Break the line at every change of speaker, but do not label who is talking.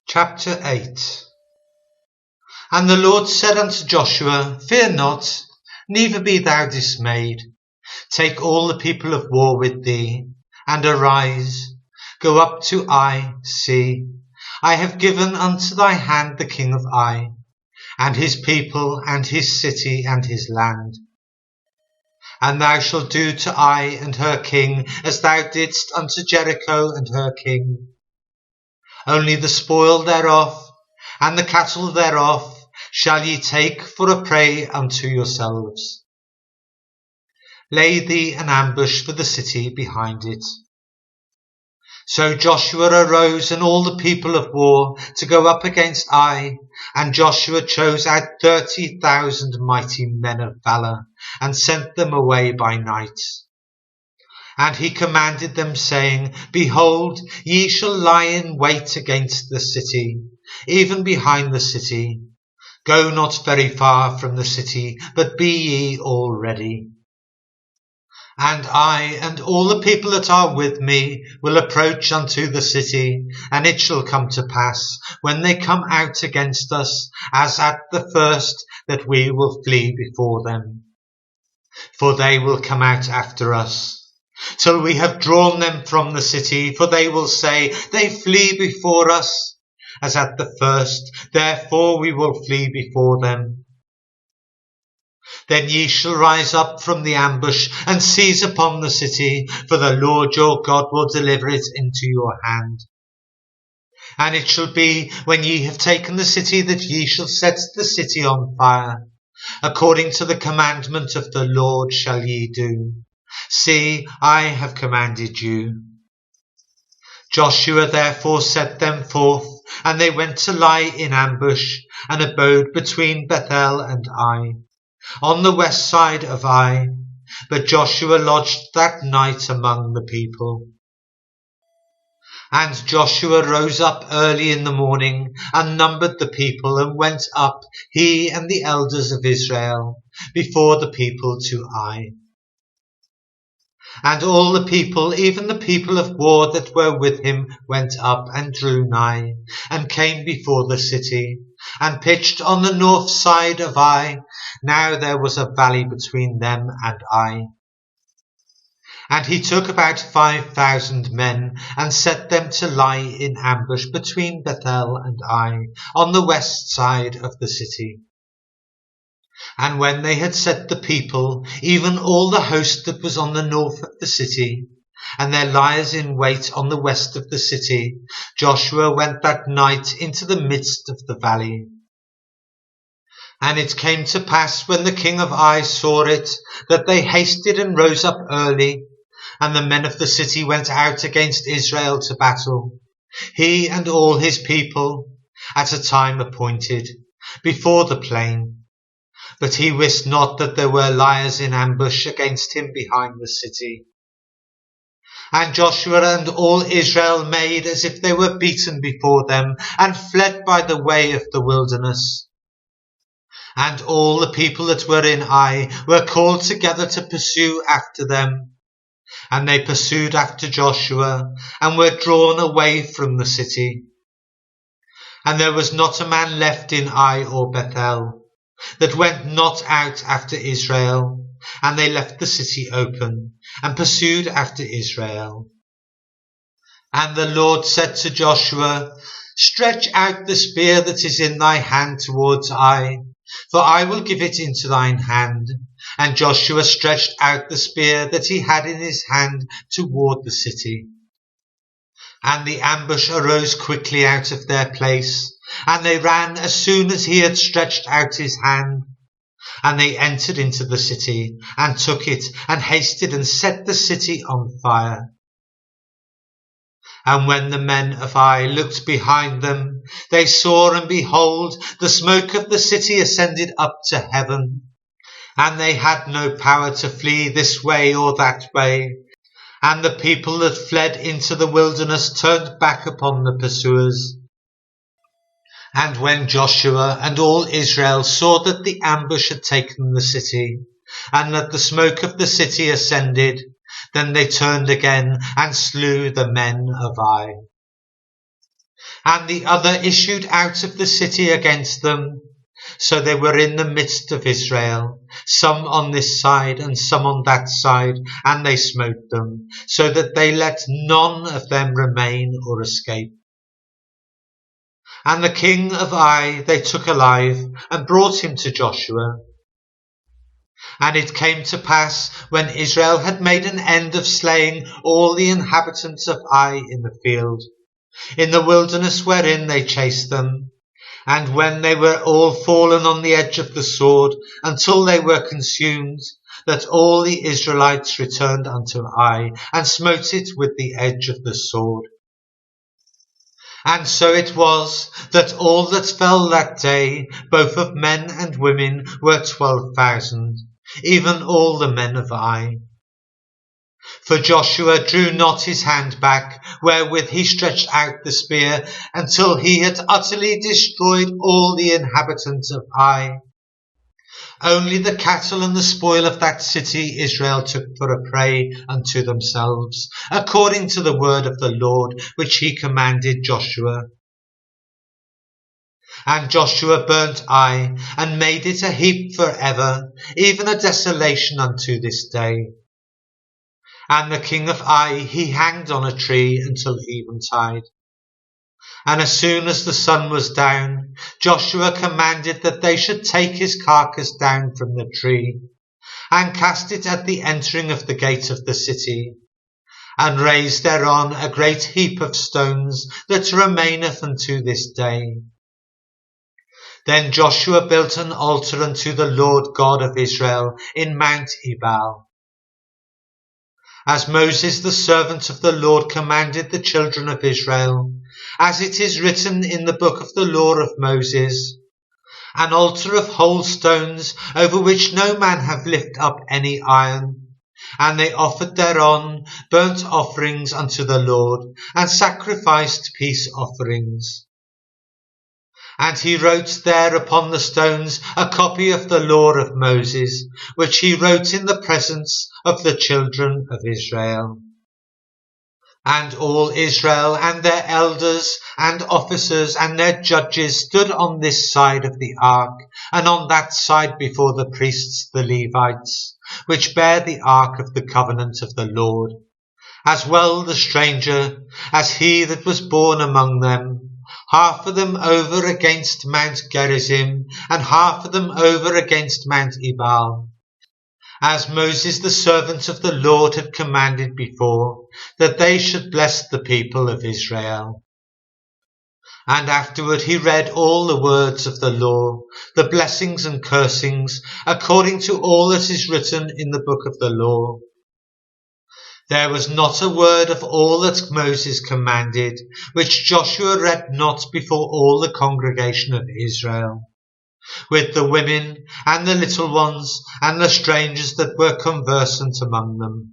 Chapter 8. And the Lord said unto Joshua, Fear not, neither be thou dismayed. Take all the people of war with thee, and arise, go up to Ai. See, I have given unto thy hand the king of Ai, and his people, and his city, and his land. And thou shalt do to Ai and her king as thou didst unto Jericho and her king. Only the spoil thereof, and the cattle thereof, shall ye take for a prey unto yourselves. Lay thee an ambush for the city behind it. So Joshua arose and all the people of war to go up against Ai, and Joshua chose out 30,000 mighty men of valour, and sent them away by night. And he commanded them, saying, Behold, ye shall lie in wait against the city, even behind the city. Go not very far from the city, but be ye all ready. And I and all the people that are with me will approach unto the city, and it shall come to pass, when they come out against us, as at the first, that we will flee before them. For they will come out after us, till we have drawn them from the city, for they will say, They flee before us, as at the first, therefore we will flee before them. Then ye shall rise up from the ambush, and seize upon the city, for the Lord your God will deliver it into your hand. And it shall be, when ye have taken the city, that ye shall set the city on fire. According to the commandment of the Lord shall ye do. See, I have commanded you. Joshua therefore set them forth, and they went to lie in ambush, and abode between Bethel and Ai, on the west side of Ai. But Joshua lodged that night among the people. And Joshua rose up early in the morning, and numbered the people, and went up, he and the elders of Israel, before the people to Ai. And all the people, even the people of war that were with him, went up and drew nigh, and came before the city, and pitched on the north side of Ai. Now there was a valley between them and Ai. And he took about 5,000 men, and set them to lie in ambush between Bethel and Ai, on the west side of the city. And when they had set the people, even all the host that was on the north of the city, and their liers in wait on the west of the city, Joshua went that night into the midst of the valley. And it came to pass, when the king of Ai saw it, that they hasted and rose up early, and the men of the city went out against Israel to battle, he and all his people, at a time appointed, before the plain. But he wist not that there were liers in ambush against him behind the city. And Joshua and all Israel made as if they were beaten before them, and fled by the way of the wilderness. And all the people that were in Ai were called together to pursue after them. And they pursued after Joshua, and were drawn away from the city. And there was not a man left in Ai or Bethel that went not out after Israel, and they left the city open, and pursued after Israel. And the Lord said to Joshua, Stretch out the spear that is in thy hand towards Ai, for I will give it into thine hand. And Joshua stretched out the spear that he had in his hand toward the city. And the ambush arose quickly out of their place, and they ran as soon as he had stretched out his hand. And they entered into the city, and took it, and hasted and set the city on fire. And when the men of Ai looked behind them, they saw, and behold, the smoke of the city ascended up to heaven. And they had no power to flee this way or that way. And the people that fled into the wilderness turned back upon the pursuers. And when Joshua and all Israel saw that the ambush had taken the city, and that the smoke of the city ascended, then they turned again and slew the men of Ai. And the other issued out of the city against them. So they were in the midst of Israel, some on this side and some on that side, and they smote them, so that they let none of them remain or escape. And the king of Ai they took alive, and brought him to Joshua. And it came to pass, when Israel had made an end of slaying all the inhabitants of Ai in the field, in the wilderness wherein they chased them, and when they were all fallen on the edge of the sword, until they were consumed, that all the Israelites returned unto Ai, and smote it with the edge of the sword. And so it was, that all that fell that day, both of men and women, were 12,000, even all the men of Ai. For Joshua drew not his hand back, wherewith he stretched out the spear, until he had utterly destroyed all the inhabitants of Ai. Only the cattle and the spoil of that city Israel took for a prey unto themselves, according to the word of the Lord, which he commanded Joshua. And Joshua burnt Ai, and made it a heap for ever, even a desolation unto this day. And the king of Ai he hanged on a tree until eventide. And as soon as the sun was down, Joshua commanded that they should take his carcass down from the tree, and cast it at the entering of the gate of the city, and raise thereon a great heap of stones that remaineth unto this day. Then Joshua built an altar unto the Lord God of Israel in Mount Ebal, as Moses the servant of the Lord commanded the children of Israel, as it is written in the book of the law of Moses, an altar of whole stones, over which no man have lifted up any iron. And they offered thereon burnt offerings unto the Lord, and sacrificed peace offerings. And he wrote there upon the stones a copy of the law of Moses, which he wrote in the presence of the children of Israel. And all Israel and their elders and officers and their judges stood on this side of the ark, and on that side before the priests the Levites, which bear the ark of the covenant of the Lord, as well the stranger as he that was born among them, half of them over against Mount Gerizim, and half of them over against Mount Ebal, as Moses the servant of the Lord had commanded before, that they should bless the people of Israel. And afterward he read all the words of the law, the blessings and cursings, according to all that is written in the book of the law. There was not a word of all that Moses commanded, which Joshua read not before all the congregation of Israel, with the women and the little ones and the strangers that were conversant among them.